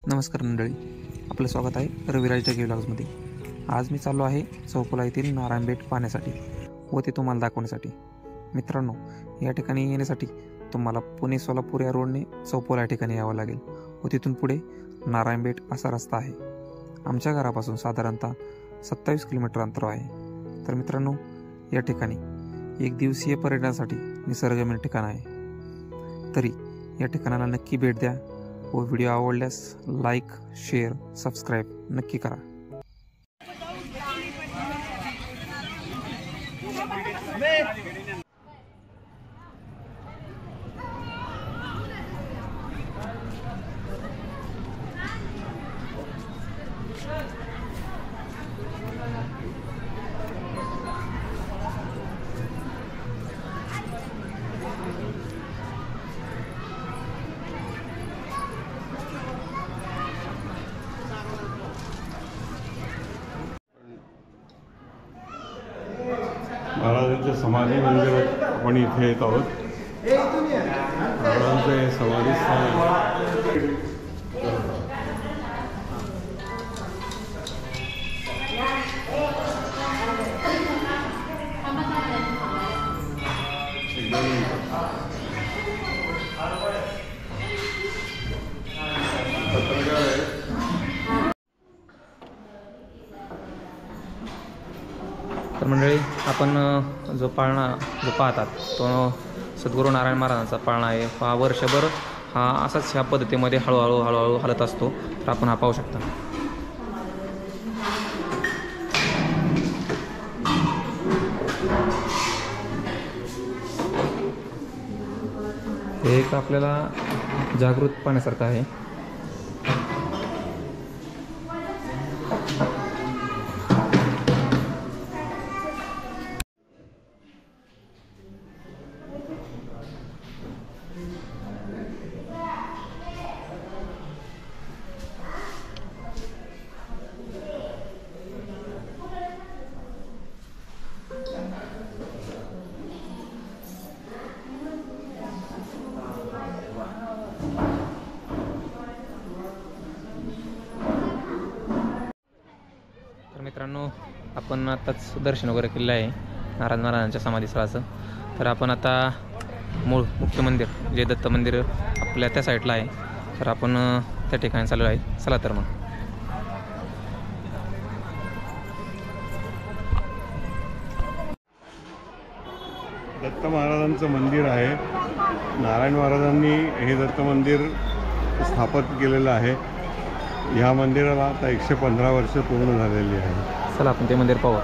नमस्कार मंडळी, आपलं स्वागत आहे रविराज टेक व्लॉग्समध्ये। आज मी चाललो आहे चौपोला येथील नारायणबेट पाहण्यासाठी व ते तुम्हाला दाखवण्यासाठी। मित्रांनो, या ठिकाणी येण्यासाठी तुम्हाला पुणे सोलापूर या रोडने चौपोला या ठिकाणी यावं लागेल व तिथून पुढे नारायणबेट असा रस्ता आहे। आमच्या घरापासून साधारणतः 27 किलोमीटर अंतर आहे। तर मित्रांनो, या ठिकाणी एक दिवसीय पर्यटनासाठी निसर्गरम्य ठिकाण आहे। तरी या ठिकाणाला नक्की भेट द्या व व्हिडिओ आवडल्यास लाईक, शेअर, सबस्क्राईब नक्की करा। महाराजांच्या समाधी मंदिरात आपण इथे येत आहोत। महाराजांचं हे समाधीस्थान आहे। तर मंडळी, आपण जो पाळणा पाहतात तो सद्गुरू नारायण महाराजांचा पाळणा आहे। हा वर्षभर हा असाच ह्या पद्धतीमध्ये हळूहळू हलत असतो। तर आपण हा पाहू शकता। हे एक आपल्याला जागृत पाहण्यासारखं आहे। तर मित्रांनो, आपण आताच दर्शन वगैरे केलेलं आहे नारायण महाराजांच्या समाधीस्थळाचं। तर आपण आता मूळ मुख्य मंदिर जे दत्त मंदिर आपल्या त्या साईडला आहे, तर आपण त्या ठिकाणी चाललो आहे। चला तर मग। दत्त महाराजांचं मंदिर आहे। नारायण महाराजांनी हे दत्त मंदिर स्थापित केलेलं आहे। ह्या मंदिराला आता 115 वर्ष पूर्ण झालेली आहे। चला आपण ते मंदिर पाहू।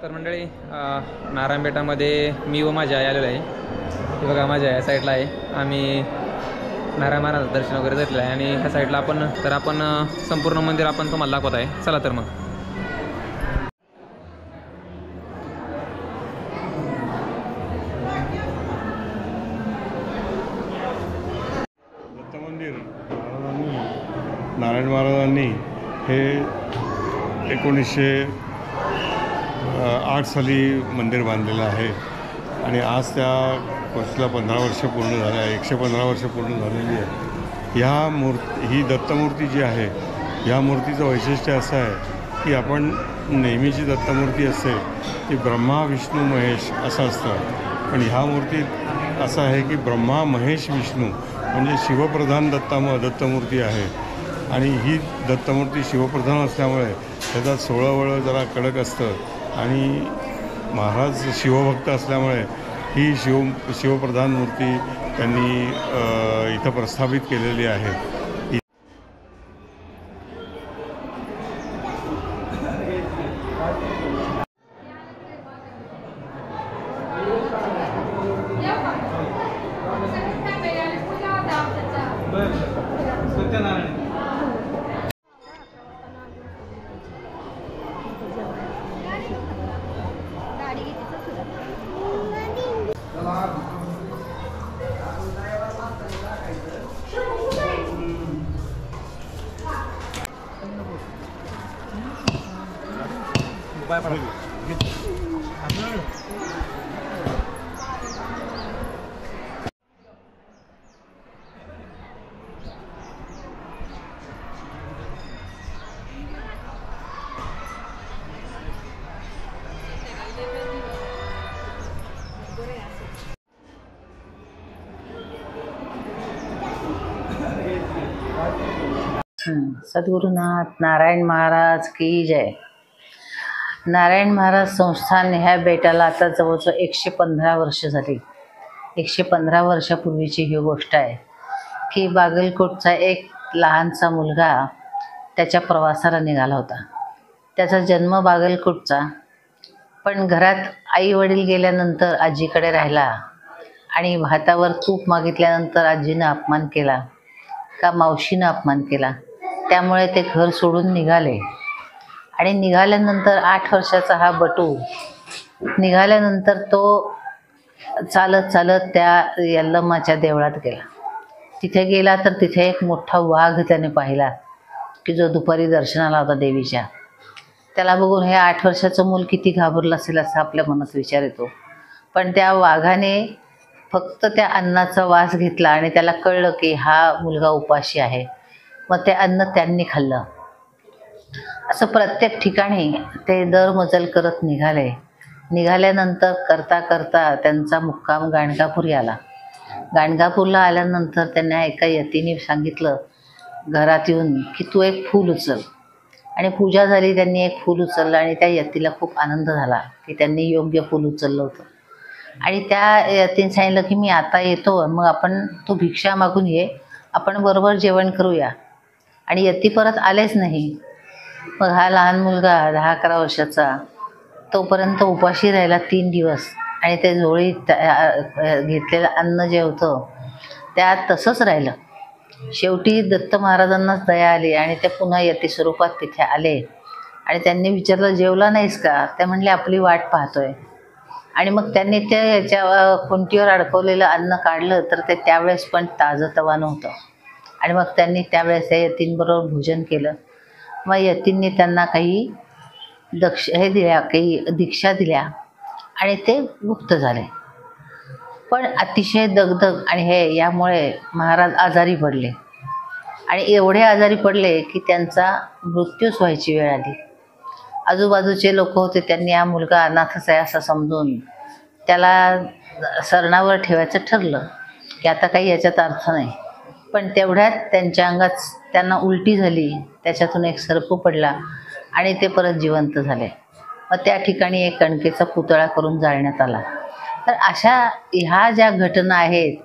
तर मंडळी, नारायणबेटामध्ये मी व माझी आई आलेलो आहे। हे बघा, माझ्या या साईडला आहे। आम्ही नारायण महाराजांचं दर्शन वगैरे घेतलं आहे आणि ह्या साईडला आपण संपूर्ण मंदिर आपण तुम्हाला दाखवत आहे। चला तर मग। दत्त मंदिर नारायण महाराजांनी हे 1908 साली मंदिर बांधलेलं आहे आणि आज त्या गोष्टीला 15 वर्ष पूर्ण झाले आहे। 115 वर्ष पूर्ण झालेली आहे। ही दत्तमूर्ती जी आहे, ह्या मूर्तीचं वैशिष्ट्य असं आहे की आपण नेहमीची दत्तमूर्ती असते ती ब्रह्मा विष्णू महेश असं असतं, पण ह्या मूर्तीत असं आहे की ब्रह्मा महेश विष्णू म्हणजे शिवप्रधान दत्तमूर्ती आहे। आणि ही दत्तमूर्ती शिवप्रधान असल्यामुळे त्याचा सोळवळं जरा कडक असतं आणि महाराज शिवभक्त असल्यामुळे ही शिवप्रधान मूर्ती त्यांनी इथं प्रस्थापित केलेली आहे। सद्गुरुनाथ नारायण महाराज की जय. नारायण महाराज संस्थान ह्या बेटाला आता जवळजवळ 115 वर्ष झाली. 115 वर्षापूर्वीची ही गोष्ट आहे की बागलकोटचा एक लहानसा मुलगा त्याच्या प्रवासाला निघाला होता. त्याचा जन्म बागलकोटचा, पण घरात आई वडील गेल्यानंतर आजीकडे राहिला आणि भातावर तूप मागितल्यानंतर आजीनं अपमान केला का मावशीनं अपमान केला, त्यामुळे ते घर सोडून निघाले. आणि निघाल्यानंतर 8 वर्षाचा हा बटू निघाल्यानंतर तो चालत चालत त्या यल्लम्माच्या देवळात गेला. तिथे गेला तर तिथे एक मोठा वाघ त्याने पाहिला की जो दुपारी दर्शनाला होता देवीच्या. त्याला बघून हे 8 वर्षाचं मूल किती घाबरलं असेल असं आपल्या मनात विचार येतो. पण त्या वाघाने फक्त त्या अन्नाचा वास घेतला आणि त्याला कळलं की हा मुलगा उपाशी आहे. मग ते अन्न त्यांनी खाल्लं. असं प्रत्येक ठिकाणी ते दरमजल करत निघाले. निघाल्यानंतर करता करता त्यांचा मुक्काम गाणगापुरी आला. गाणगापूरला आल्यानंतर त्यांना एका यतीने सांगितलं घरात येऊन की तू एक फूल उचल. आणि पूजा झाली, त्यांनी एक फूल उचललं आणि त्या यतीला खूप आनंद झाला की त्यांनी योग्य फूल उचललं होतं. आणि त्या यतीने सांगितलं की मी आता येतो, मग आपण तू भिक्षा मागून ये, आपण बरोबर जेवण करूया. आणि यती परत आलेच नाही. मग हा लहान मुलगा 10-11 वर्षाचा तोपर्यंत उपाशी राहिला 3 दिवस. आणि ते झोळीत घेतलेलं अन्न जे होतं त्यात तसंच राहिलं. शेवटी दत्त महाराजांनाच दया आली आणि ते पुन्हा यती स्वरूपात तिथे आले. आणि त्यांनी विचारलं जेवला नाहीस का? ते म्हणले आपली वाट पाहतोय. आणि मग त्यांनी ते याच्या खुंटीवर अडकवलेलं अन्न काढलं तर ते त्यावेळेस पण ताजंतवानं होतं. आणि मग त्यांनी त्यावेळेस त्या यतींबरोबर भोजन केलं. मग यतींनी त्यांना काही काही दीक्षा दिल्या आणि ते मुक्त झाले. पण अतिशय दगदग आणि यामुळे महाराज आजारी पडले. आणि एवढे आजारी पडले की त्यांचा मृत्यूच व्हायची वेळ आली. आजूबाजूचे लोक होते, त्यांनी हा मुलगा अनाथच आहे असं समजून त्याला सरणावर ठेवायचं ठरलं की आता काही याच्यात अर्थ नाही. पण तेवढ्यात त्यांच्या अंगात त्यांना उलटी झाली, त्याच्यातून एक सर्प पडला आणि ते परत जिवंत झाले. मग त्या ठिकाणी एक कणकेचा पुतळा करून जाळण्यात आला. तर अशा ह्या ज्या घटना आहेत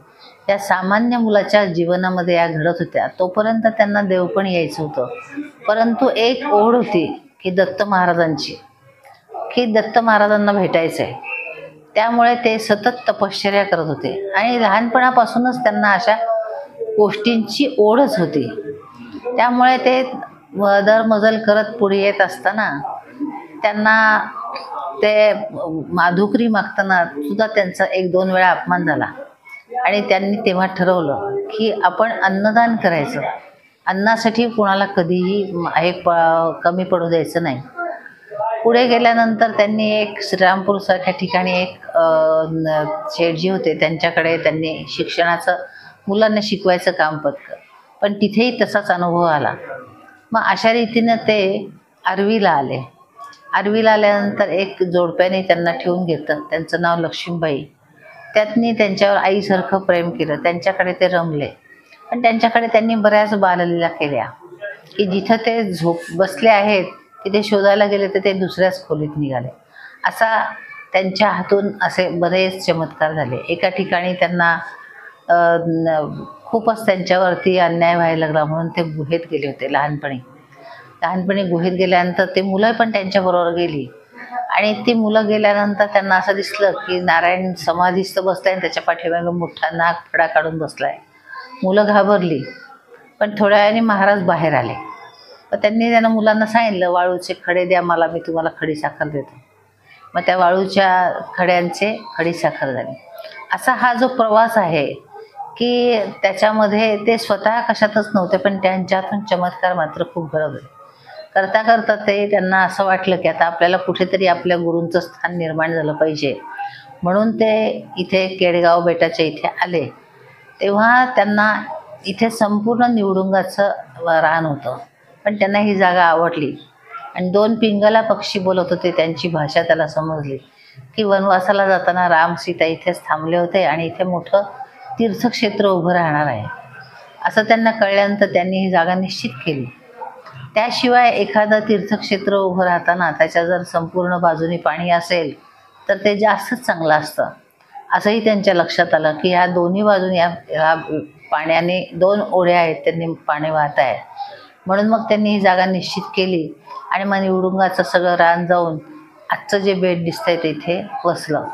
त्या सामान्य मुलाच्या जीवनामध्ये या घडत होत्या. तोपर्यंत त्यांना देव पण यायचं होतं. परंतु एक ओढ होती की दत्त महाराजांची, की दत्त महाराजांना भेटायचं आहे. त्यामुळे ते सतत तपश्चर्या करत होते आणि लहानपणापासूनच त्यांना अशा गोष्टींची ओढच होती. त्यामुळे ते दरमजल करत पुढे येत असताना त्यांना ते माधुकरी मागताना सुद्धा त्यांचा 1-2 वेळा अपमान झाला. आणि त्यांनी तेव्हा ठरवलं की आपण अन्नदान करायचं. अन्नासाठी कोणाला कधीही कमी पडू द्यायचं नाही. पुढे गेल्यानंतर त्यांनी एक श्रीरामपूरसारख्या ठिकाणी एक शेठजी होते, त्यांच्याकडे त्यांनी शिक्षणाचं मुलांना शिकवायचं काम पत्करलं. पण तिथेही तसाच अनुभव आला. मग अशा रीतीनं ते आर्वीला आले. आर्वीला आल्यानंतर एक जोडप्याने त्यांना ठेवून घेतलं. त्यांचं नाव लक्ष्मीबाई. त्यांनी त्यांच्यावर आईसारखं प्रेम केलं. त्यांच्याकडे ते रमले. पण त्यांच्याकडे त्यांनी बऱ्याच बाललीला केल्या की जिथं ते बसले आहेत तिथे शोधायला गेले तर ते दुसऱ्याच खोलीत निघाले. असा त्यांच्या हातून असे बरेच चमत्कार झाले. एका ठिकाणी त्यांना खूपच त्यांच्यावरती अन्याय व्हायला लागला म्हणून ते गुहेत गेले होते लहानपणी गुहेत गेल्यानंतर ते मुलं पण त्यांच्याबरोबर गेली. आणि ती मुलं गेल्यानंतर त्यांना असं दिसलं की नारायण समाधीस्थ बसलाय आणि त्याच्या पाठीमागे मोठा नाग फडा काढून बसलाय. मुलं घाबरली पण थोड्या वेळाने महाराज बाहेर आले. तर त्यांना मुलांना सांगितलं, वाळूचे खडे द्या मला, मी तुम्हाला खडीसाखर देतो. मग त्या वाळूच्या खड्यांचे खडीसाखर झाली. असा हा जो प्रवास आहे की त्याच्यामध्ये ते स्वतः कशातच नव्हते, पण त्यांच्यातून चमत्कार मात्र खूप घडत होते. करता करता त्यांना असं वाटलं की आता आपल्याला कुठेतरी आपल्या गुरूंचं स्थान निर्माण झालं पाहिजे. म्हणून ते इथे केडगाव बेटाच्या इथे आले. तेव्हा त्यांना इथे संपूर्ण निवडुंगाचं रान होतं, पण त्यांना ही जागा आवडली आणि 2 पिंगला पक्षी बोलत होते. त्यांची भाषा त्याला समजली की वनवासाला जाताना राम सीता इथेच थांबले होते आणि इथे मोठं तीर्थक्षेत्र उभं राहणार आहे असं त्यांना कळल्यानंतर त्यांनी ही जागा निश्चित केली. त्याशिवाय एखादं तीर्थक्षेत्र उभं राहताना त्याच्या जर संपूर्ण बाजूनी पाणी असेल तर ते जास्तच चांगलं असतं, असंही त्यांच्या लक्षात आलं की ह्या दोन्ही बाजूनी ह्या पाण्याने 2 ओढ्या आहेत, त्यांनी पाणी वाहत आहे. म्हणून मग त्यांनी ही जागा निश्चित केली आणि मग निवडुंगाचं सगळं रान जाऊन आजचं जे बेट दिसतंय ते इथे वसलं.